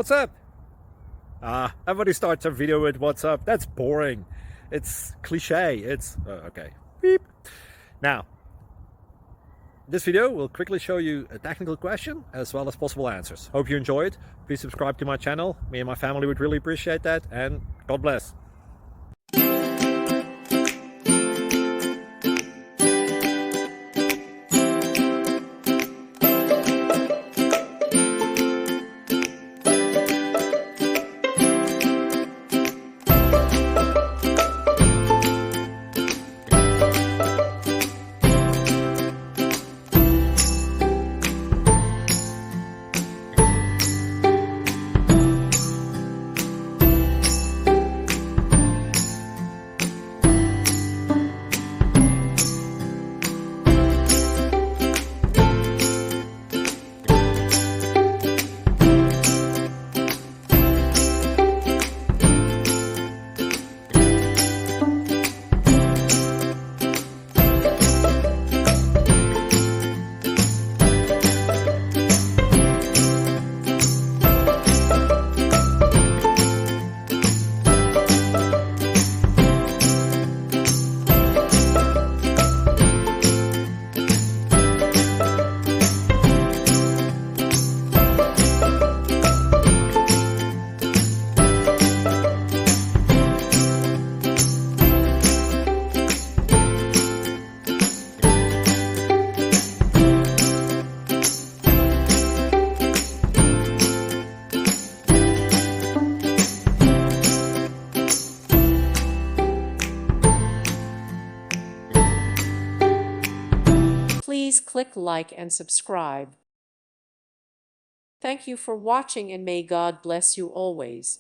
what's up? Everybody starts a video with what's up. That's boring. It's cliche. It's okay. Beep. Now, this video will quickly show you a technical question as well as possible answers. Hope you enjoy it. Please subscribe to my channel. Me and my family would really appreciate that, and God bless. Please click like and subscribe. Thank you for watching, and may God bless you always.